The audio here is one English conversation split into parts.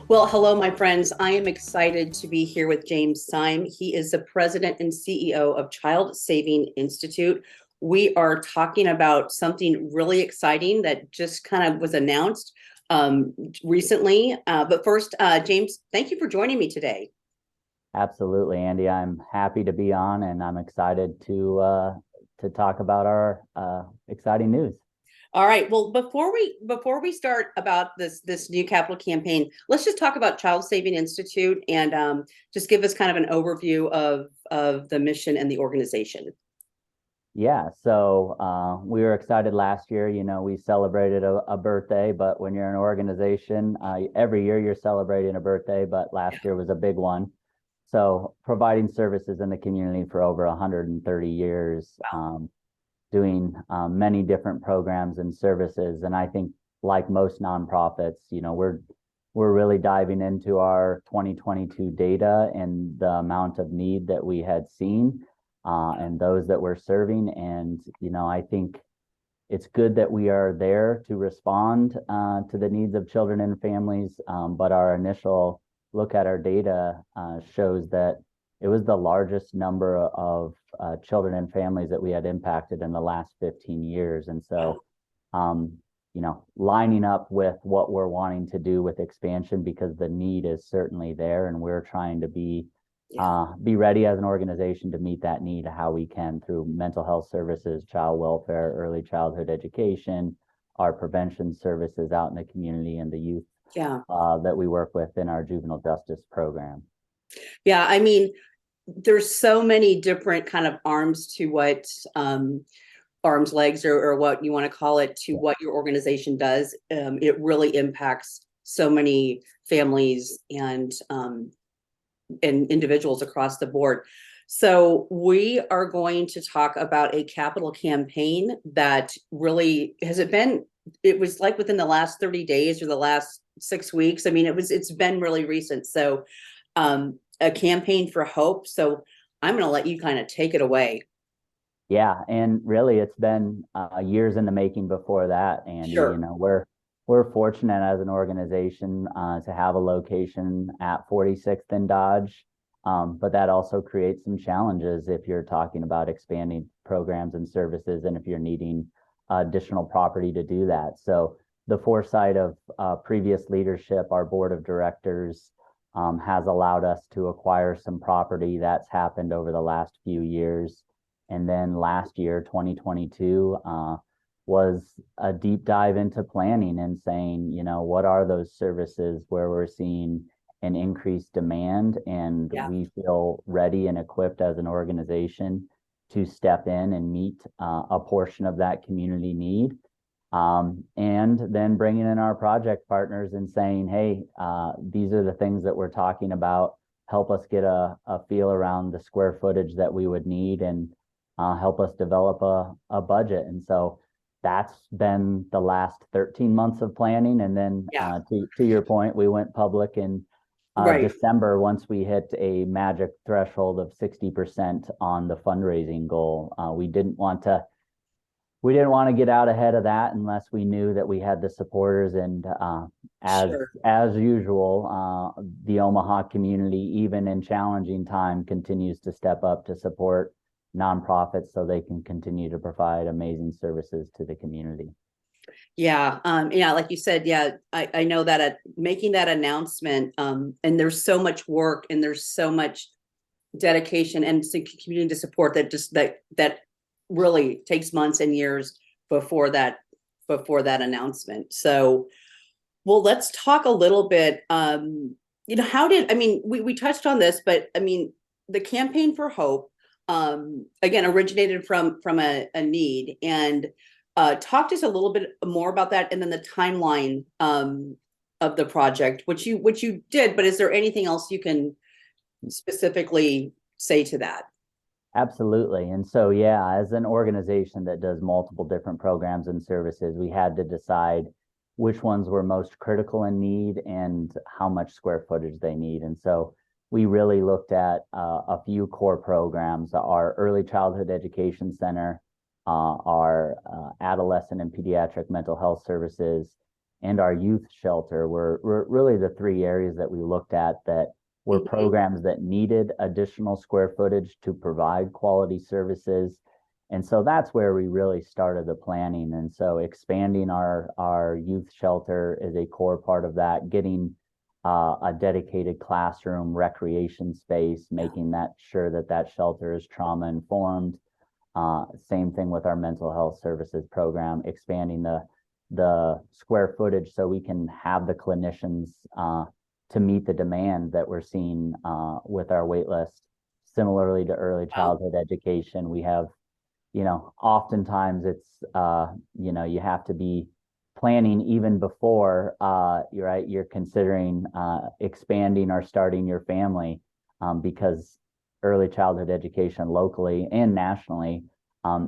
Well, hello, my friends. I am excited to be here with James Syme. He is the president and CEO of Child Saving Institute. We are talking about something really exciting that just kind of was announced recently. But first, James, thank you for joining me today. Absolutely, Andy. I'm happy to be on, and I'm excited to talk about our exciting news. All right. Well, before we start about this new capital campaign, let's just talk about Child Saving Institute and just give us kind of an overview of the mission and the organization. Yeah, so we were excited last year. You know, we celebrated a birthday, but when you're an organization, every year you're celebrating a birthday, but last year was a big one. So providing services in the community for over 130 years, doing many different programs and services. And I think, like most nonprofits, we're really diving into our 2022 data and the amount of need that we had seen, and those that we're serving. And I think it's good that we are there to respond to the needs of children and families. But our initial look at our data shows that it was the largest number of children and families that we had impacted in the last 15 years. And so, lining up with what we're wanting to do with expansion, because the need is certainly there, and we're trying to be ready as an organization to meet that need how we can through mental health services, child welfare, early childhood education, our prevention services out in the community, and the youth that we work with in our juvenile justice program. Yeah, I mean, there's so many different kind of arms to what arms, legs, or what you want to call it, to what your organization does. It really impacts so many families and individuals across the board. So we are going to talk about a capital campaign that really it was like within the last 30 days or the last 6 weeks. I mean, it's been really recent. So a campaign for hope. So I'm going to let you kind of take it away. Yeah, and really, it's been years in the making before that, Andy. Sure. We're fortunate as an organization to have a location at 46th and Dodge, but that also creates some challenges if you're talking about expanding programs and services, and if you're needing additional property to do that. So the foresight of previous leadership, our board of directors, has allowed us to acquire some property. That's happened over the last few years. And then last year, 2022, was a deep dive into planning and saying, what are those services where we're seeing an increased demand, and we feel ready and equipped as an organization to step in and meet a portion of that community need. And then bringing in our project partners and saying, hey, these are the things that we're talking about. Help us get a feel around the square footage that we would need, and help us develop a budget. And so that's been the last 13 months of planning. And then to your point, we went public in December once we hit a magic threshold of 60% on the fundraising goal. We didn't want to get out ahead of that unless we knew that we had the supporters. And as usual, the Omaha community, even in challenging time, continues to step up to support nonprofits so they can continue to provide amazing services to the community. Yeah, like you said, I know that at making that announcement, and there's so much work and there's so much dedication and community support that really takes months and years before that announcement. So, well, let's talk a little bit. We touched on this, but I mean, the campaign for hope, again, originated from a need. And talk to us a little bit more about that, and then the timeline of the project, which you did. But is there anything else you can specifically say to that? Absolutely. And so, as an organization that does multiple different programs and services, we had to decide which ones were most critical in need and how much square footage they need. And so we really looked at a few core programs: our early childhood education center, our adolescent and pediatric mental health services, and our youth shelter were really the three areas that we looked at that were Mhm. programs that needed additional square footage to provide quality services. And so that's where we really started the planning. And so expanding our youth shelter is a core part of that, getting a dedicated classroom, recreation space, making that sure that that shelter is trauma informed. Same thing with our mental health services program, expanding the square footage so we can have the clinicians to meet the demand that we're seeing with our wait list. Similarly to early childhood education, we have, oftentimes it's, you have to be planning even before you're considering expanding or starting your family because early childhood education locally and nationally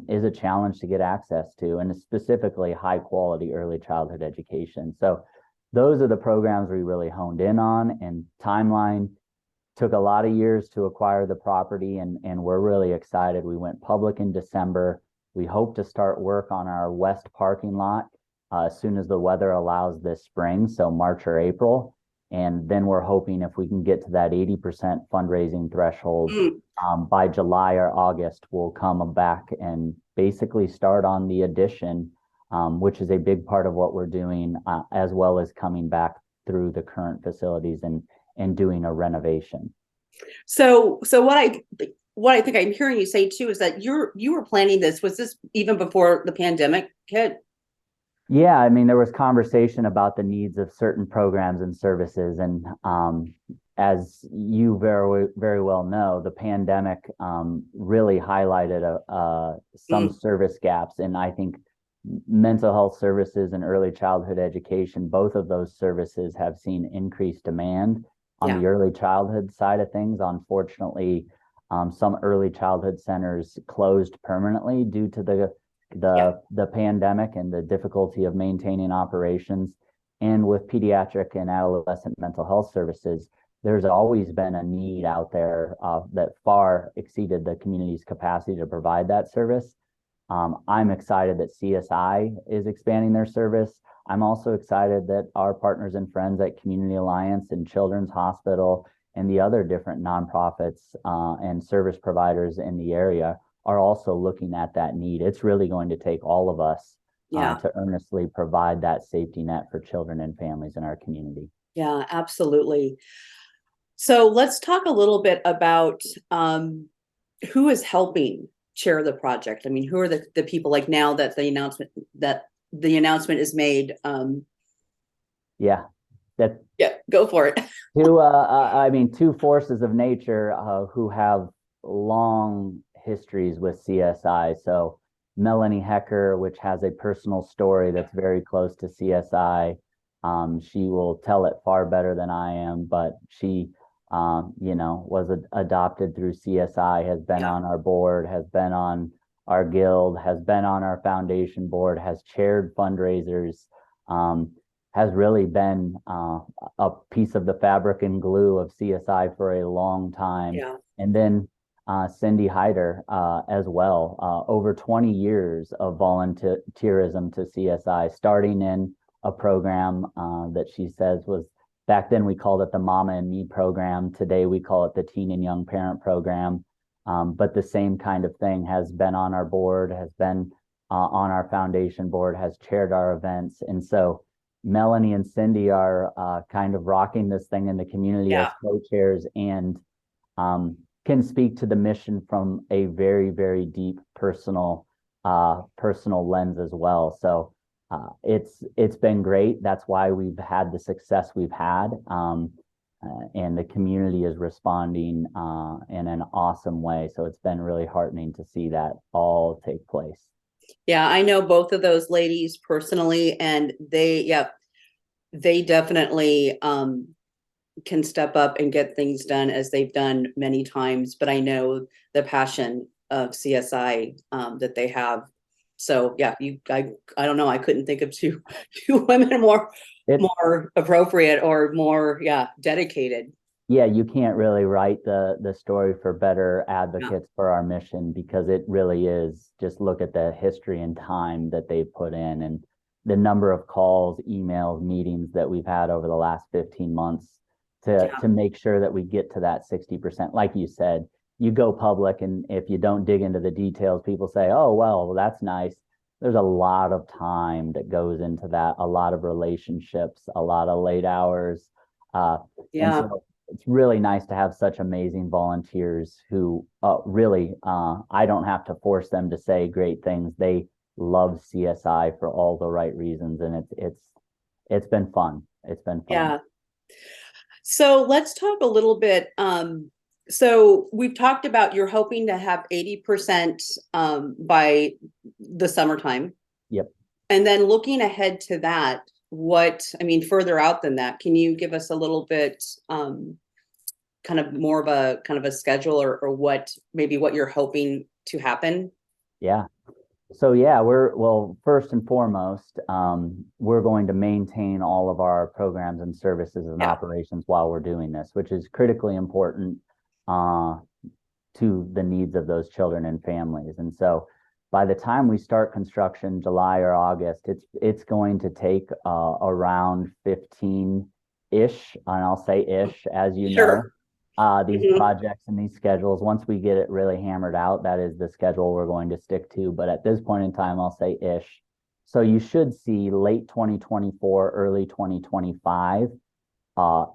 is a challenge to get access to, and specifically high quality early childhood education. So those are the programs we really honed in on, and timeline took a lot of years to acquire the property, and we're really excited. We went public in December. We hope to start work on our west parking lot as soon as the weather allows this spring, so March or April. And then we're hoping if we can get to that 80% fundraising threshold by July or August, we'll come back and basically start on the addition, which is a big part of what we're doing, as well as coming back through the current facilities and doing a renovation. So what I think I'm hearing you say too is that you were planning this. Was this even before the pandemic hit? Yeah, I mean, there was conversation about the needs of certain programs and services, and as you very, very well know, the pandemic really highlighted some service gaps, and I think mental health services and early childhood education, both of those services have seen increased demand on the early childhood side of things. Unfortunately, some early childhood centers closed permanently due to the pandemic and the difficulty of maintaining operations. And with pediatric and adolescent mental health services, there's always been a need out there that far exceeded the community's capacity to provide that service. I'm excited that CSI is expanding their service. I'm also excited that our partners and friends at Community Alliance and Children's Hospital and the other different nonprofits and service providers in the area are also looking at that need. It's really going to take all of us to earnestly provide that safety net for children and families in our community. Yeah, absolutely. So let's talk a little bit about who is helping chair the project. I mean, who are the people, like, now that the announcement is made? Yeah, go for it. Two forces of nature who have long histories with CSI. So Melanie Hecker, which has a personal story that's very close to CSI. She will tell it far better than I am, but she was adopted through CSI, has been on our board, has been on our guild, has been on our foundation board, has chaired fundraisers, has really been a piece of the fabric and glue of CSI for a long time. And then Cindy Hyder as well, over 20 years of volunteerism to CSI, starting in a program that she says was, back then we called it the Mama and Me program. Today we call it the Teen and Young Parent program. But the same kind of thing, has been on our board, has been on our foundation board, has chaired our events. And so Melanie and Cindy are kind of rocking this thing in the community as co-chairs, and can speak to the mission from a very, very deep personal lens as well. So it's been great. That's why we've had the success we've had, and the community is responding in an awesome way. So it's been really heartening to see that all take place. Yeah, I know both of those ladies personally, and they definitely can step up and get things done, as they've done many times. But I know the passion of CSI that they have. So yeah, I don't know. I couldn't think of two women more appropriate or more dedicated. Yeah, you can't really write the story for better advocates for our mission, because it really is, just look at the history and time that they've put in. And the number of calls, emails, meetings that we've had over the last 15 months to make sure that we get to that 60%. Like you said, you go public, and if you don't dig into the details, people say, oh, well, that's nice. There's a lot of time that goes into that, a lot of relationships, a lot of late hours. And so it's really nice to have such amazing volunteers who really, I don't have to force them to say great things. They love CSI for all the right reasons, and it's been fun. It's been fun. Yeah. So let's talk a little bit. So we've talked about you're hoping to have 80% by the summertime. Yep. And then looking ahead to that, further out than that, can you give us a little bit kind of more of a schedule or what you're hoping to happen? Yeah. So yeah, first and foremost, we're going to maintain all of our programs and services and operations while we're doing this, which is critically important to the needs of those children and families. And so by the time we start construction, July or August, it's going to take around 15-ish, and I'll say ish, as you know. These projects and these schedules, once we get it really hammered out, that is the schedule we're going to stick to. But at this point in time, I'll say ish. So you should see late 2024, early 2025.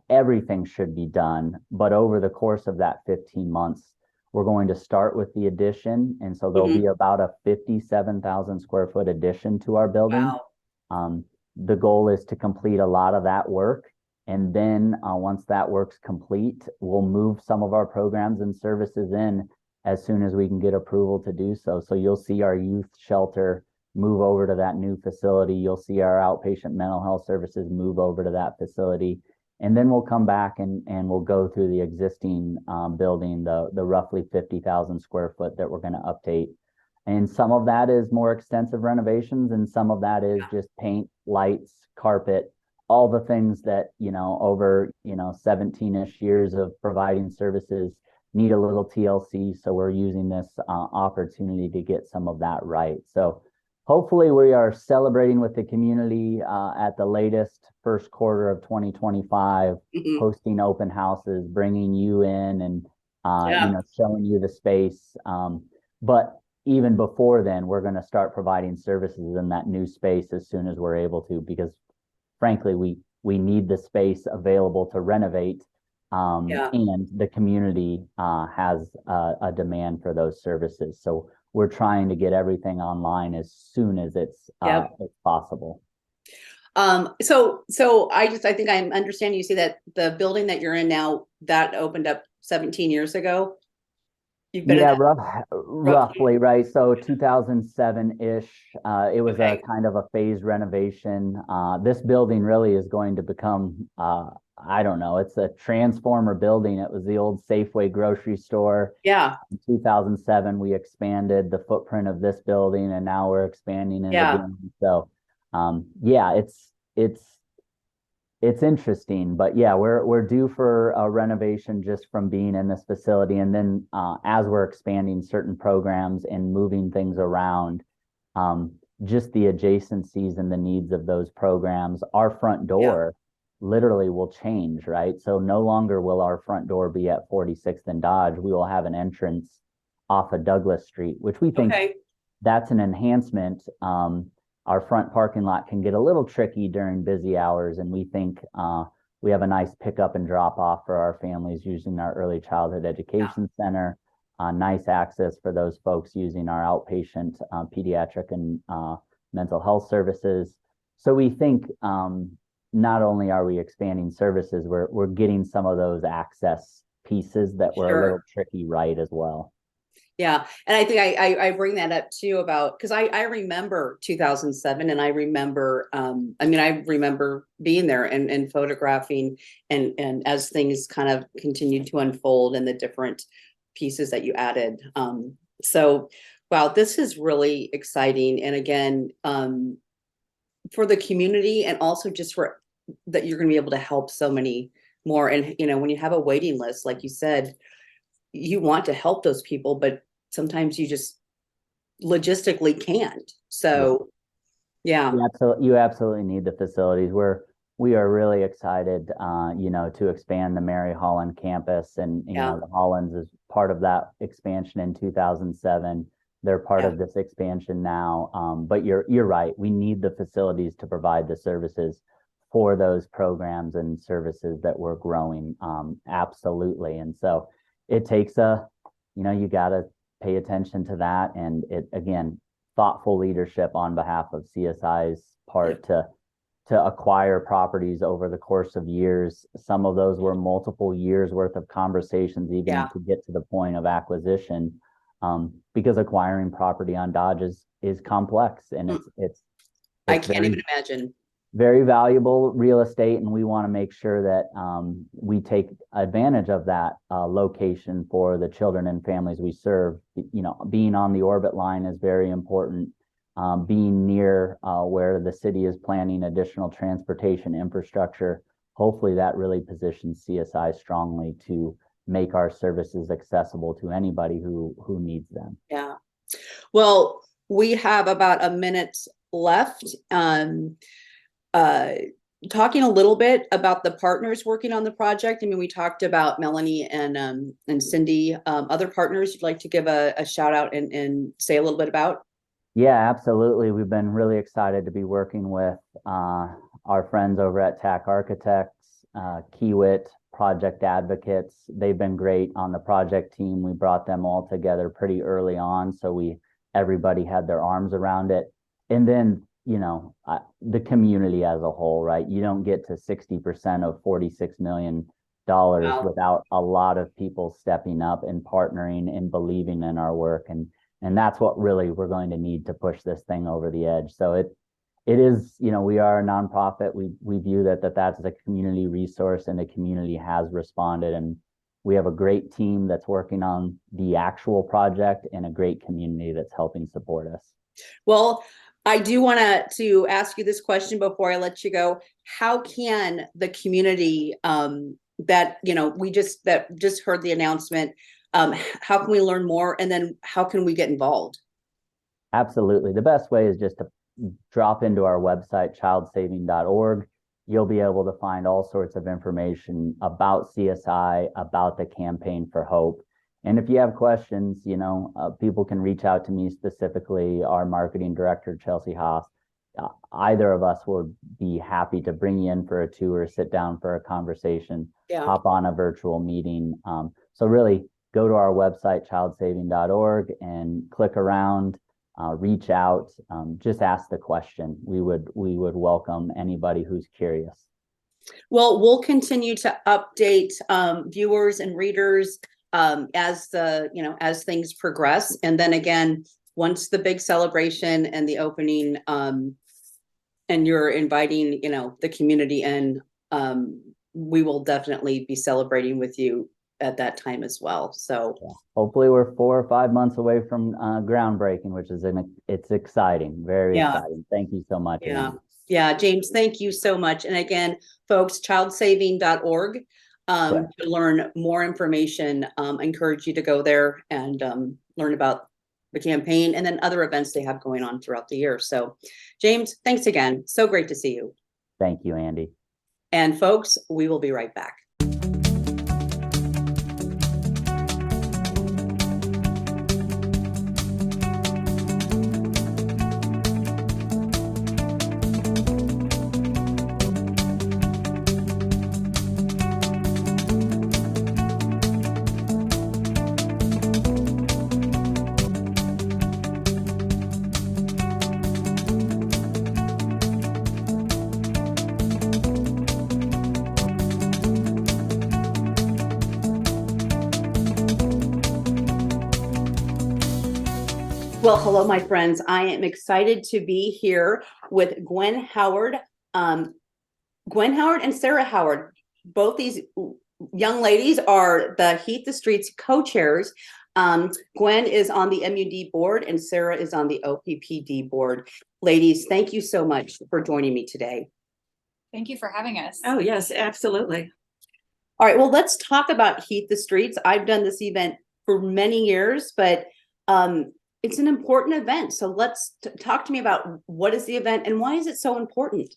Everything should be done. But over the course of that 15 months, we're going to start with the addition. And so there'll be about a 57,000 square foot addition to our building. Wow. The goal is to complete a lot of that work. And then once that work's complete, we'll move some of our programs and services in as soon as we can get approval to do so. So you'll see our youth shelter move over to that new facility. You'll see our outpatient mental health services move over to that facility. And then we'll come back and we'll go through the existing building, the roughly 50,000 square foot that we're going to update. And some of that is more extensive renovations, and some of that is just paint, lights, carpet, all the things that, over, 17-ish years of providing services need a little TLC. So we're using this opportunity to get some of that right. So hopefully we are celebrating with the community at the latest first quarter of 2025, hosting open houses, bringing you in and, showing you the space. But even before then, we're going to start providing services in that new space as soon as we're able to, because frankly, we need the space available to renovate, and the community has a demand for those services. So we're trying to get everything online as soon as it's possible. So I think I'm understanding you say that the building that you're in now, that opened up 17 years ago. You've been roughly, right? So 2007-ish, it was a kind of a phased renovation. This building really is going to become, I don't know, it's a transformer building. It was the old Safeway grocery store. Yeah. In 2007, we expanded the footprint of this building, and now we're expanding into doing so. It's interesting, but we're due for a renovation just from being in this facility. And then as we're expanding certain programs and moving things around, just the adjacencies and the needs of those programs, our front door literally will change, right? So no longer will our front door be at 46th and Dodge. We will have an entrance off of Douglas Street, which we think that's an enhancement. Our front parking lot can get a little tricky during busy hours, and we think we have a nice pickup and drop off for our families using our early childhood education center, nice access for those folks using our outpatient pediatric and mental health services. So we think not only are we expanding services, we're getting some of those access pieces that were a little tricky right as well. Yeah. And I think I bring that up too because I remember 2007, and I remember, I remember being there and photographing and as things kind of continued to unfold and the different pieces that you added. So, wow, this is really exciting. And again, for the community, and also just for that you're going to be able to help so many more. And, when you have a waiting list, like you said, you want to help those people, but sometimes you just logistically can't. So Yeah, You absolutely need the facilities. We are really excited, to expand the Mary Holland campus, and yeah, the Hollands is part of that expansion in 2007. They're part yeah, of this expansion now. But you're right. We need the facilities to provide the services for those programs and services that we're growing. Absolutely. And so it takes you got to pay attention to that. And it, again, thoughtful leadership on behalf of CSI's yeah, part to acquire properties over the course of years. Some of those were multiple years worth of conversations, even yeah. to get to the point of acquisition, because acquiring property on Dodge is complex, and Mm, I it's can't even imagine. very valuable real estate, and we want to make sure that we take advantage of that location for the children and families we serve. Being on the orbit line is very important. Being near where the city is planning additional transportation infrastructure, hopefully that really positions CSI strongly to make our services accessible to anybody who needs them. Yeah. Well, we have about a minute left. Uh, Talking a little bit about the partners working on the project. I mean, we talked about Melanie and Cindy. Other partners you'd like to give a shout out and say a little bit about? Yeah, absolutely. We've been really excited to be working with our friends over at TAC Architects, Kiewit, Project Advocates. They've been great on the project team. We brought them all together pretty early on, so everybody had their arms around it. And then, the community as a whole, right? You don't get to 60% of $46 million Wow. without a lot of people stepping up and partnering and believing in our work. And that's what really we're going to need to push this thing over the edge. So it is, we are a nonprofit. We view that's a community resource, and the community has responded. And we have a great team that's working on the actual project, and a great community that's helping support us. Well, I do want to ask you this question before I let you go. How can the community that we just heard the announcement, how can we learn more, and then how can we get involved? Absolutely. The best way is just to drop into our website, childsaving.org. You'll be able to find all sorts of information about CSI, about the Campaign for Hope. And if you have questions, people can reach out to me specifically, our marketing director, Chelsea Haas. Either of us will be happy to bring you in for a tour, sit down for a conversation, Yeah. hop on a virtual meeting. So really go to our website, childsaving.org, and click around, reach out, just ask the question. We would welcome anybody who's curious. Well, we'll continue to update viewers and readers as as things progress. And then again, once the big celebration and the opening, and you're inviting, the community in, we will definitely be celebrating with you at that time as well. So yeah. Hopefully we're 4 or 5 months away from groundbreaking, which is it's exciting, very exciting. Thank you so much, yeah. Andy. Yeah, James, thank you so much. And again, folks, childsaving.org to learn more information. I encourage you to go there and learn about the campaign and then other events they have going on throughout the year. So, James, thanks again. So great to see you. Thank you, Andy. And folks, we will be right back. Well, hello, my friends. I am excited to be here with Gwen Howard and Sarah Howard. Both these young ladies are the Heat the Streets co-chairs. Gwen is on the M.U.D board and Sarah is on the OPPD board. Ladies, thank you so much for joining me today. Thank you for having us. Oh, yes, absolutely. All right, well, let's talk about Heat the Streets. I've done this event for many years, but it's an important event. So let's talk to me about what is the event and why is it so important?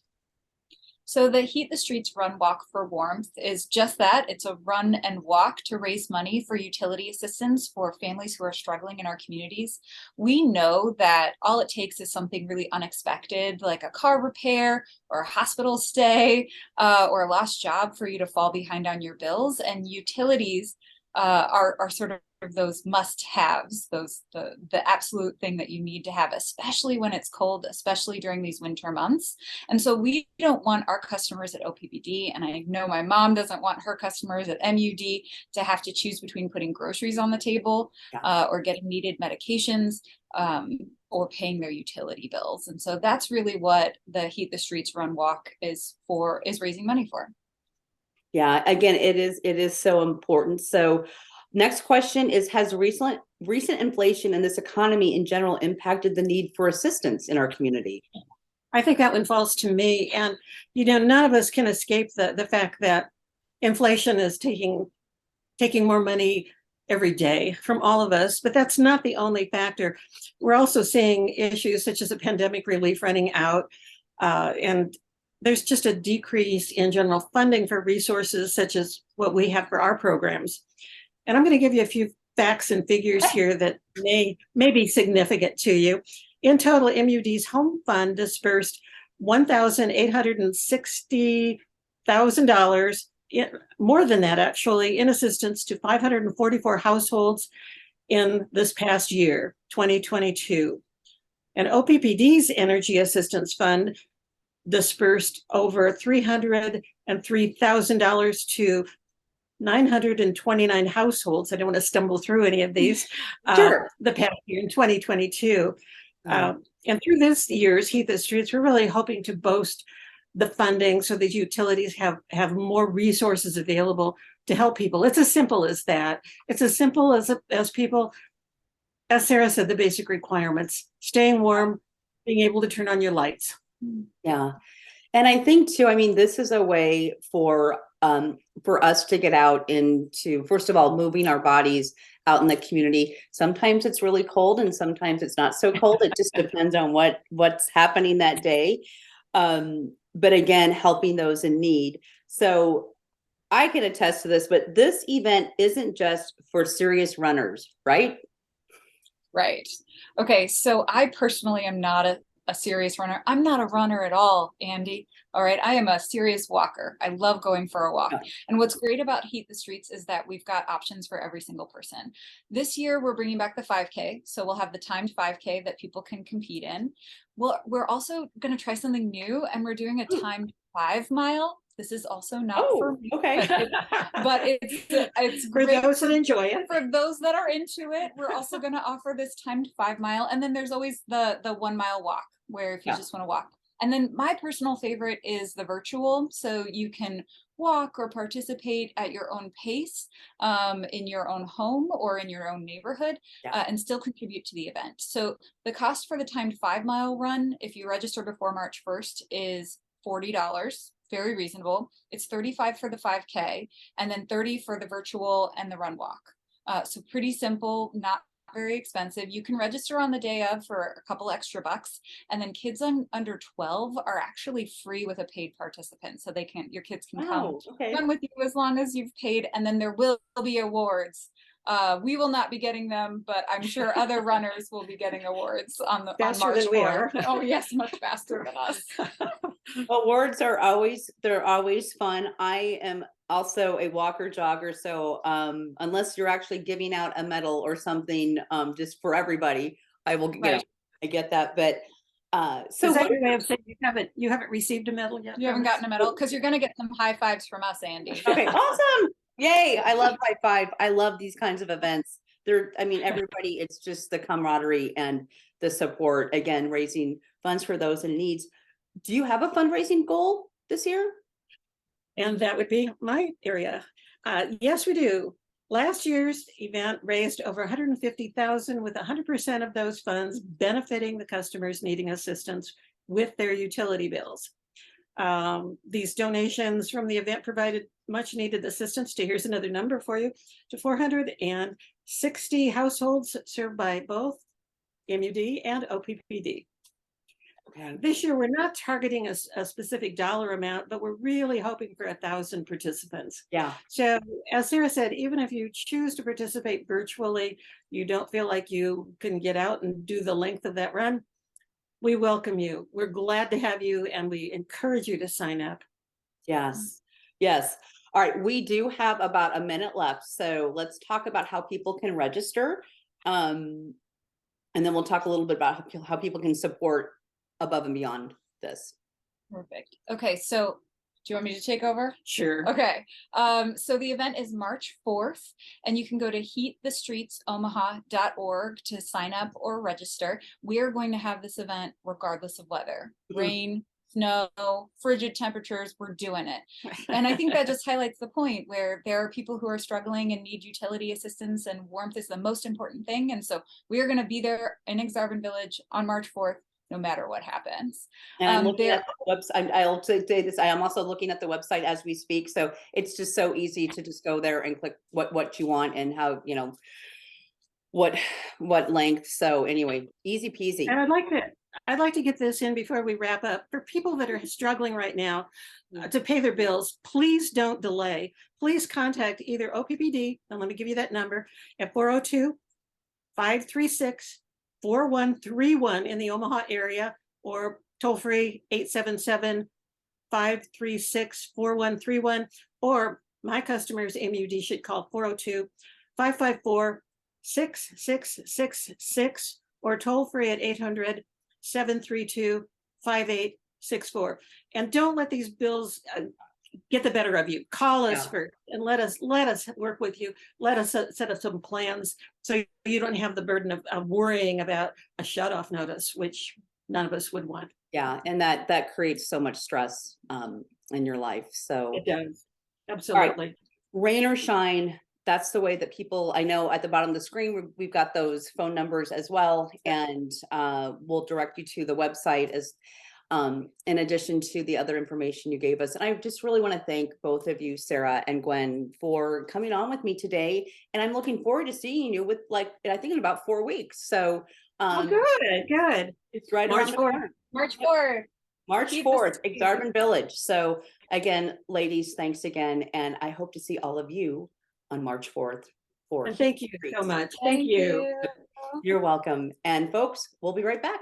So the Heat the Streets Run Walk for Warmth is just that. It's a run and walk to raise money for utility assistance for families who are struggling in our communities. We know that all it takes is something really unexpected, like a car repair or a hospital stay or a lost job for you to fall behind on your bills. And utilities are sort of those must-haves, the absolute thing that you need to have, especially when it's cold, especially during these winter months. And so we don't want our customers at OPPD, and I know my mom doesn't want her customers at M.U.D to have to choose between putting groceries on the table or getting needed medications or paying their utility bills. And so that's really what the Heat the Streets Run Walk is raising money for. Yeah, again, it is so important. So next question is, has recent inflation in this economy in general impacted the need for assistance in our community? I think that one falls to me. And, none of us can escape the fact that inflation is taking more money every day from all of us, but that's not the only factor. We're also seeing issues such as a pandemic relief running out, and there's just a decrease in general funding for resources such as what we have for our programs. And I'm going to give you a few facts and figures here that may be significant to you. In total, M.U.D's home fund dispersed $1,860,000, more than that actually, in assistance to 544 households in this past year, 2022. And OPPD's Energy Assistance Fund dispersed over $303,000 to 929 households. I don't want to stumble through any of these. Sure. The past year in 2022. And through this year's Heat the Streets, we're really hoping to boast the funding so that utilities have more resources available to help people. It's as simple as that. It's as simple as people, as Sarah said, the basic requirements: staying warm, being able to turn on your lights. Yeah. And I think too, I mean, this is a way for us to get out into, first of all, moving our bodies out in the community. Sometimes it's really cold and sometimes it's not so cold. It just depends on what's happening that day. But again, helping those in need. So I can attest to this, but this event isn't just for serious runners, right? Right. Okay. So I personally am not a serious runner. I'm not a runner at all, Andy. All right. I am a serious walker. I love going for a walk. Yeah. And what's great about Heat the Streets is that we've got options for every single person. This year, we're bringing back the 5K. So we'll have the timed 5K that people can compete in. We're also going to try something new, and we're doing a timed 5 mile. This is also not for me. Okay. But it's for great those that enjoy it. For those that are into it, we're also going to offer this timed 5 mile. And then there's always the 1 mile walk, where if you just want to walk. And then my personal favorite is the virtual. So you can walk or participate at your own pace in your own home or in your own neighborhood and still contribute to the event. So the cost for the timed 5 mile run, if you register before March 1st, is $40. Very reasonable. It's $35 for the 5K and then $30 for the virtual and the run walk. So pretty simple, not very expensive. You can register on the day of for a couple extra bucks, and then kids under 12 are actually free with a paid participant. So your kids can come run with you as long as you've paid, and then there will be awards. We will not be getting them, but I'm sure other runners will be getting awards on March 4th. Oh yes, much faster than us. Awards are always fun. I am also a walker jogger, so unless you're actually giving out a medal or something just for everybody, I will I get that. But so is that your way of saying you haven't received a medal yet? You haven't gotten a medal? Because you're going to get some high fives from us, Andy. Okay, awesome. Yay. I love high five. I love these kinds of events. Everybody, it's just the camaraderie and the support, again, raising funds for those in needs. Do you have a fundraising goal this year? And that would be my area. Yes, we do. Last year's event raised over $150,000, with 100% of those funds benefiting the customers needing assistance with their utility bills. These donations from the event provided much needed assistance to, here's another number for you, to 460 households served by both M.U.D, and OPPD. Okay. This year, we're not targeting a specific dollar amount, but we're really hoping for 1,000 participants. Yeah. So as Sarah said, even if you choose to participate virtually, you don't feel like you can get out and do the length of that run, we welcome you. We're glad to have you, and we encourage you to sign up. Yes. Yes. All right. We do have about a minute left. So let's talk about how people can register. And then we'll talk a little bit about how people can support above and beyond this. Perfect. Okay, so do you want me to take over? Sure. Okay, so the event is March 4th, and you can go to heatthestreetsomaha.org to sign up or register. We are going to have this event regardless of weather, rain, snow, frigid temperatures, we're doing it. And I think that just highlights the point where there are people who are struggling and need utility assistance, and warmth is the most important thing. And so we are going to be there in Exarban Village on March 4th. No matter what happens. And I'm looking at the website. I'll say this. I am also looking at the website as we speak. So it's just so easy to just go there and click what you want and how, you know, what length. So anyway, easy peasy. And I'd like to get this in before we wrap up. For people that are struggling right now to pay their bills, please don't delay. Please contact either OPPD, and let me give you that number, at 402-536-4131 in the Omaha area, or toll free 877-536-4131, or my customers, M.U.D, should call 402-554-6666, or toll free at 800-732-5864. And don't let these bills get the better of you. Call us first and let us work with you. Let us set up some plans so you don't have the burden of worrying about a shut-off notice, which none of us would want. Yeah, and that creates so much stress in your life. So it does. Absolutely. Right. Rain or shine, that's the way that people, I know at the bottom of the screen, we've got those phone numbers as well. And we'll direct you to the website as in addition to the other information you gave us. And I just really want to thank both of you, Sarah and Gwen, for coming on with me today. And I'm looking forward to seeing you with, like, I think in about 4 weeks. So good. It's right March around the 4th. corner. March 4th. March 4th, Exarban Village. So again, ladies, thanks again. And I hope to see all of you on March 4th. And thank you so much. Thank you. You're welcome. And folks, we'll be right back.